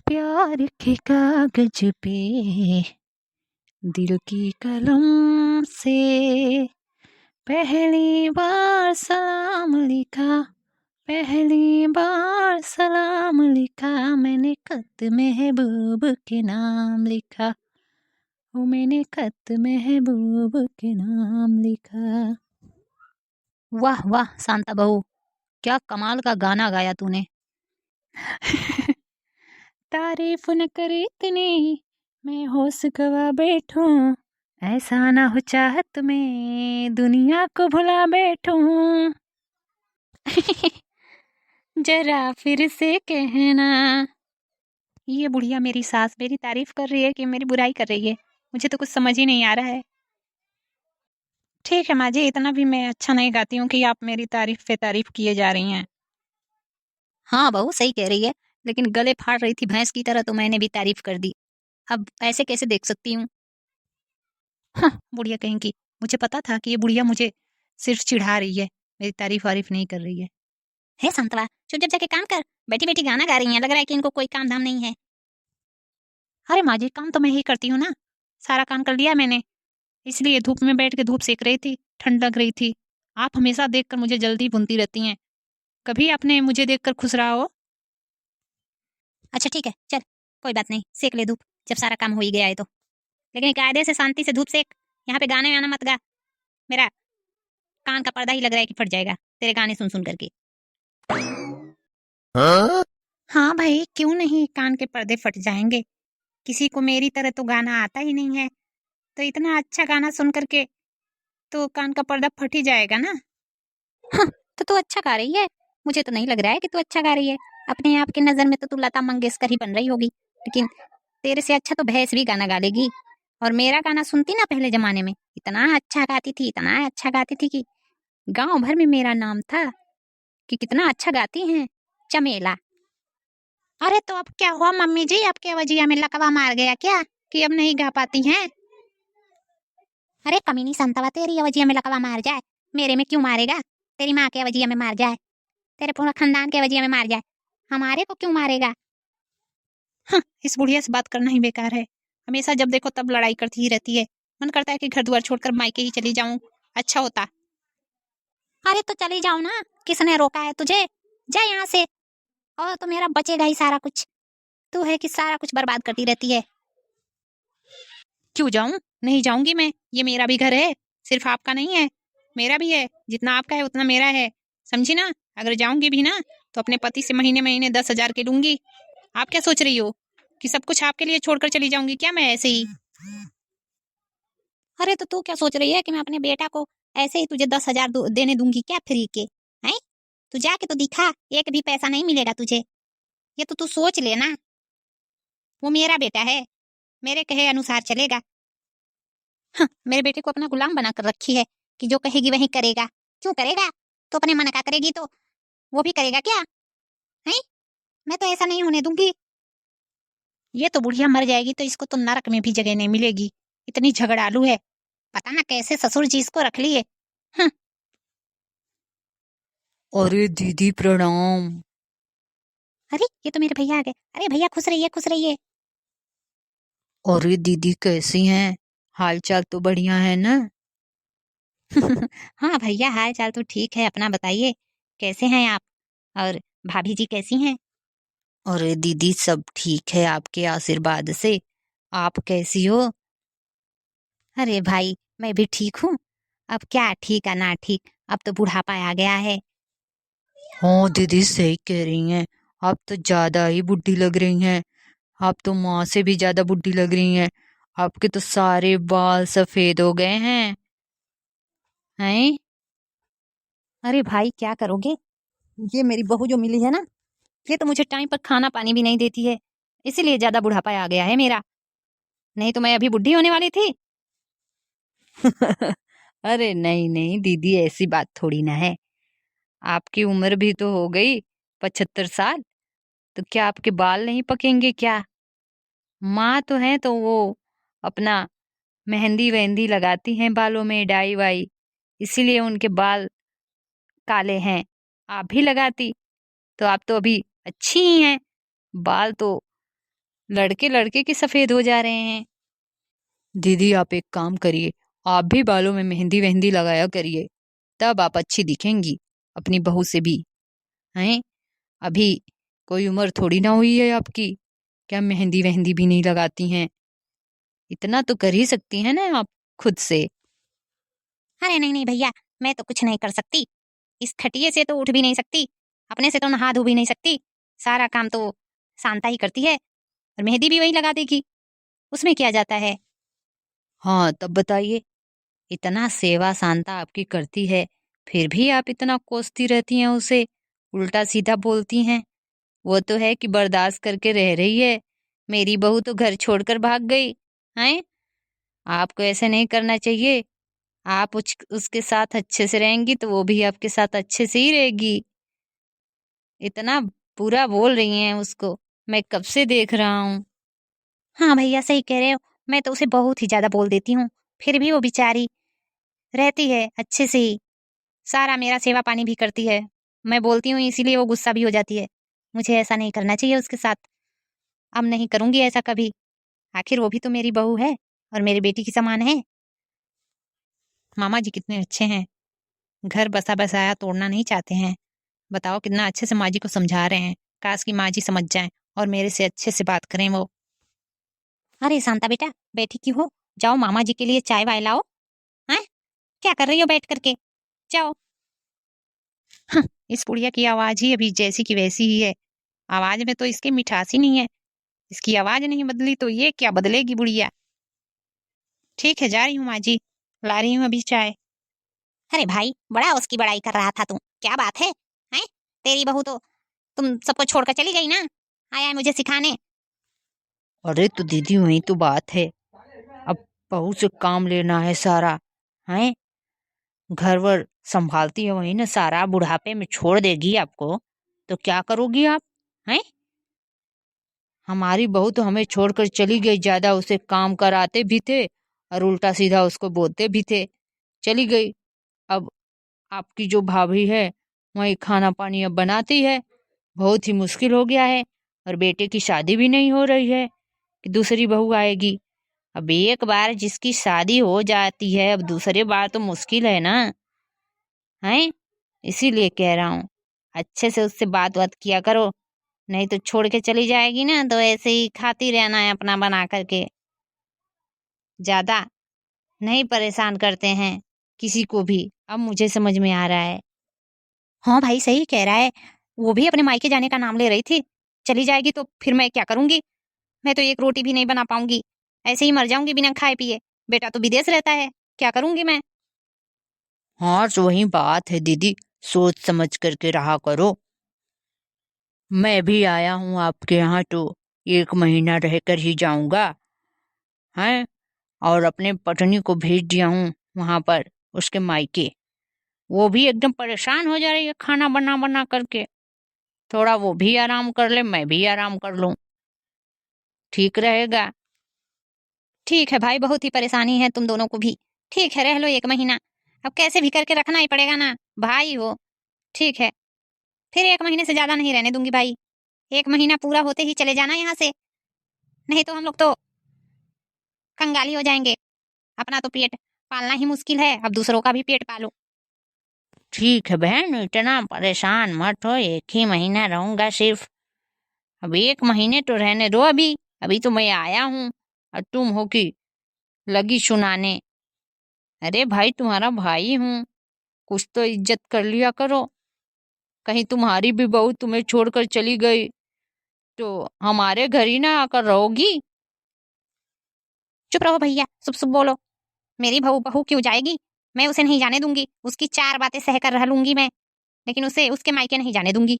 प्यार के कागज पे दिल की कलम से पहली बार सलाम लिखा, पहली बार सलाम लिखा, मैंने खत महबूब के नाम लिखा, वो मैंने खत महबूब के नाम लिखा। वाह वाह शांता बहू, क्या कमाल का गाना गाया तूने। तारीफ न करे इतनी मैं होश गवा बैठूं, ऐसा ना हो चाहत में दुनिया को भुला बैठूं। जरा फिर से कहना। ये बुढ़िया मेरी सास मेरी तारीफ कर रही है कि मेरी बुराई कर रही है, मुझे तो कुछ समझ ही नहीं आ रहा है। ठीक है माँ जी, इतना भी मैं अच्छा नहीं गाती हूँ कि आप मेरी तारीफ पे तारीफ किए जा रही हैं। हाँ बहू सही कह रही है, लेकिन गले फाड़ रही थी भैंस की तरह तो मैंने भी तारीफ कर दी, अब ऐसे कैसे देख सकती हूँ। हाँ बुढ़िया कहेंगी, मुझे पता था कि ये बुढ़िया मुझे सिर्फ चिढ़ा रही है, मेरी तारीफ वारीफ नहीं कर रही है। हे संतवा चुपचाप जाके काम कर, बैठी बैठी गाना गा रही हैं, लग रहा है कि इनको कोई काम धाम नहीं है। अरे माँ जी काम तो मैं ही करती हूँ ना, सारा काम कर लिया मैंने, इसलिए धूप में बैठ के धूप सेक रही थी, ठंड लग रही थी। आप हमेशा देखकर मुझे जल्दी बुनती रहती हैं, कभी आपने मुझे देखकर खुश रहा हो। अच्छा ठीक है चल, कोई बात नहीं, सेक ले धूप जब सारा काम हो ही गया है तो, लेकिन कायदे से शांति से धूप सेक, यहाँ पे गाने वाना मत गा, मेरा कान का पर्दा ही लग रहा है कि फट जाएगा तेरे गाने सुन सुन करके। हाँ भाई क्यों नहीं, कान के पर्दे फट जाएंगे, किसी को मेरी तरह तो गाना आता ही नहीं है, तो इतना अच्छा गाना सुन करके तो कान का पर्दा फट ही जाएगा ना। हाँ, तो तू अच्छा गा रही है, मुझे तो नहीं लग रहा है कि तू अच्छा गा रही है, अपने आप की नजर में तो तू लता मंगेशकर ही बन रही होगी, लेकिन तेरे से अच्छा तो भैंस भी गाना गा लेगी। और मेरा गाना सुनती ना पहले जमाने में, इतना अच्छा गाती थी, इतना अच्छा गाती थी कि गांव भर में मेरा नाम था कि कितना अच्छा गाती हैं चमेला। अरे तो अब क्या हुआ मम्मी जी, आपके वजिया में लकवा मार गया क्या कि अब नहीं गा पाती हैं। अरे कमीनी संतवा, तेरी वजिया में लकवा मार जाए, मेरे में क्यों मारेगा, तेरी माँ के वजिया में मार जाए, तेरे पूरा खानदान के वजिया में मार जाए, हमारे को क्यों मारेगा। हाँ, इस बुढ़िया से बात करना ही बेकार है, हमेशा जब देखो तब लड़ाई करती ही रहती है, मन करता है कि घर द्वार छोड़कर मायके ही चली जाऊं, अच्छा होता। अरे तो चली जाओ ना, किसने रोका है तुझे, जा यहाँ से, और तो मेरा बचेगा ही सारा कुछ, तू है कि सारा कुछ बर्बाद करती रहती है। क्यों जाऊं, नहीं जाऊंगी मैं, ये मेरा भी घर है, सिर्फ आपका नहीं है, मेरा भी है, जितना आपका है उतना मेरा है, समझी ना। अगर जाऊंगी भी ना तो अपने पति से महीने महीने 10,000 के लूंगी। आप क्या सोच रही हो कि सब कुछ आपके लिए छोड़कर चली जाऊंगी क्या मैं ऐसे ही। अरे तो तू क्या सोच रही है कि मैं अपने बेटा को ऐसे ही तुझे 10,000 देने दूंगी क्या फ्री के, हैं। तू जाके तो दिखा, एक भी पैसा नहीं मिलेगा तुझे, ये तो तू सोच लेना, वो मेरा बेटा है, मेरे कहे अनुसार चलेगा। हाँ, मेरे बेटे को अपना गुलाम बनाकर रखी है कि जो कहेगी वही करेगा, क्यों करेगा, तो अपने मन का करेगी तो वो भी करेगा क्या, है। मैं तो ऐसा नहीं होने दूंगी, ये तो बुढ़िया मर जाएगी तो इसको तो नरक में भी जगह नहीं मिलेगी, इतनी झगड़ालू है, पता ना कैसे ससुर जी इसको रख लिए। हाँ। अरे दीदी प्रणाम। अरे ये तो मेरे भैया आ गए, अरे भैया खुश रहिए खुश रहिए। अरे दीदी कैसी हैं, हाल चाल तो बढ़िया है ना। हाँ भैया हाल चाल तो ठीक है, अपना बताइए कैसे हैं आप, और भाभी जी कैसी हैं। अरे दीदी सब ठीक है आपके आशीर्वाद से, आप कैसी हो। अरे भाई मैं भी ठीक हूँ, अब क्या ठीक है ना ठीक, अब तो बुढ़ापा आ गया है। हाँ दीदी सही कह रही हैं, आप तो ज्यादा ही बुढ़ी लग रही हैं, आप तो माँ से भी ज्यादा बुढ़ी लग रही हैं, आपके तो सारे बाल सफेद हो गए हैं। हैं। अरे भाई क्या करोगे, ये मेरी बहू जो मिली है ना, ये तो मुझे टाइम पर खाना पानी भी नहीं देती है, इसीलिए ज्यादा बुढ़ापा आ गया है मेरा, नहीं तो मैं अभी बुढ़ी होने वाली थी। अरे नहीं नहीं दीदी ऐसी बात थोड़ी ना है, आपकी उम्र भी तो हो गई 75 साल, तो क्या आपके बाल नहीं पकेंगे क्या। माँ तो है तो वो अपना मेहंदी वेहंदी लगाती हैं बालों में, डाई वाई, इसीलिए उनके बाल काले हैं। आप भी लगाती तो आप तो अभी अच्छी ही हैं, बाल तो लड़के लड़के के सफेद हो जा रहे हैं। दीदी आप एक काम करिए, आप भी बालों में मेहंदी वेहंदी लगाया करिए, तब आप अच्छी दिखेंगी अपनी बहू से भी। हैं, अभी कोई उम्र थोड़ी ना हुई है आपकी, क्या मेहंदी वेहंदी भी नहीं लगाती हैं? इतना तो कर ही सकती हैं ना आप खुद से। अरे नहीं नहीं भैया, मैं तो कुछ नहीं कर सकती। इस खटिये से तो उठ भी नहीं सकती, अपने से तो नहा धो भी नहीं सकती। सारा काम तो शांता ही करती है, और मेहंदी भी वही लगा देगी, उसमें क्या जाता है। हाँ तब बताइए, इतना सेवा शांता आपकी करती है, फिर भी आप इतना कोसती रहती हैं उसे, उल्टा सीधा बोलती हैं। वो तो है कि बर्दाश्त करके रह रही है, मेरी बहू तो घर छोड़कर भाग गई। हैं, आपको ऐसे नहीं करना चाहिए। आप उसके साथ अच्छे से रहेंगी तो वो भी आपके साथ अच्छे से ही रहेगी। इतना बुरा बोल रही हैं उसको, मैं कब से देख रहा हूँ। हाँ भैया सही कह रहे हो, मैं तो उसे बहुत ही ज्यादा बोल देती हूँ, फिर भी वो बेचारी रहती है अच्छे से ही, सारा मेरा सेवा पानी भी करती है। मैं बोलती हूँ इसीलिए वो गुस्सा भी हो जाती है। मुझे ऐसा नहीं करना चाहिए उसके साथ, अब नहीं करूंगी ऐसा कभी। आखिर वो भी तो मेरी बहू है और मेरी बेटी की समान है। मामा जी कितने अच्छे हैं, घर बसा बसाया तोड़ना नहीं चाहते हैं। बताओ कितना अच्छे से माँ जी को समझा रहे हैं। काश की माँ जी समझ जाएं और मेरे से अच्छे से बात करें वो। अरे शांता बेटा, बैठी क्यों हो? जाओ मामा जी के लिए चाय वाय लाओ। हैं, क्या कर रही हो बैठ करके? जाओ। हाँ, इस बुढ़िया की आवाज ही अभी जैसी की वैसी ही है। आवाज में तो इसकी मिठास ही नहीं है। इसकी आवाज नहीं बदली तो ये क्या बदलेगी बुढ़िया। ठीक है, जा रही हूँ माँ जी, ला रही हूँ अभी चाय। अरे भाई, बड़ा उसकी बड़ाई कर रहा था तू, क्या बात है? हैं, तेरी बहू तो तुम सबको छोड़कर चली गई ना, आया है मुझे सिखाने। अरे तो दीदी वही तो बात है, अब बहू से काम लेना है सारा। हैं, घर वर संभालती है वही ना सारा, बुढ़ापे में छोड़ देगी आपको तो क्या करोगी आप? हैं, हमारी बहू तो हमें छोड़कर चली गई, ज्यादा उसे काम कराते भी थे और उल्टा सीधा उसको बोलते भी थे, चली गई। अब आपकी जो भाभी है वही खाना पानी अब बनाती है, बहुत ही मुश्किल हो गया है। और बेटे की शादी भी नहीं हो रही है कि दूसरी बहू आएगी। अब एक बार जिसकी शादी हो जाती है, अब दूसरे बार तो मुश्किल है ना। हैं, इसीलिए कह रहा हूँ अच्छे से उससे बात बात किया करो, नहीं तो छोड़ के चली जाएगी ना तो ऐसे ही खाती रहना है अपना बना करके। ज्यादा नहीं परेशान करते हैं किसी को भी, अब मुझे समझ में आ रहा है। हाँ भाई सही कह रहा है, वो भी अपने मायके जाने का नाम ले रही थी। चली जाएगी तो फिर मैं क्या करूंगी? मैं तो एक रोटी भी नहीं बना पाऊंगी, ऐसे ही मर जाऊंगी बिना खाए पिए। बेटा तो विदेश रहता है, क्या करूंगी मैं? हाँ तो वही बात है दीदी, सोच समझ करके रहा करो। मैं भी आया हूँ आपके यहाँ तो 1 महीना रहकर ही जाऊंगा। हैं, और अपने पत्नी को भेज दिया हूँ वहां पर उसके मायके। वो भी एकदम परेशान हो जा रही है खाना बना बना करके, थोड़ा वो भी आराम कर ले मैं भी आराम कर लूं, ठीक रहेगा। ठीक है भाई, बहुत ही परेशानी है तुम दोनों को भी। ठीक है, रह लो 1 महीना, अब कैसे भी करके रखना ही पड़ेगा ना, भाई हो। ठीक है, फिर 1 महीने से ज्यादा नहीं रहने दूंगी भाई। 1 महीना पूरा होते ही चले जाना यहाँ से, नहीं तो हम लोग तो कंगाली हो जाएंगे। अपना तो पेट पालना ही मुश्किल है, अब दूसरों का भी पेट पालो। ठीक है बहन, इतना परेशान मत हो, 1 ही महीना रहूंगा सिर्फ। अब 1 महीने तो रहने दो अभी, अभी तो मैं आया हूँ और तुम हो कि लगी सुनाने। अरे भाई तुम्हारा भाई हूँ, कुछ तो इज्जत कर लिया करो। कहीं तुम्हारी भी बहू तुम्हें छोड़कर चली गई तो हमारे घर ही ना आकर रहोगी। चुप रहो भैया, सुब सुब बोलो। मेरी बहू बहू क्यों जाएगी? मैं उसे नहीं जाने दूंगी, उसकी 4 बातें सहकर रह लूंगी मैं, लेकिन उसे उसके मायके नहीं जाने दूंगी।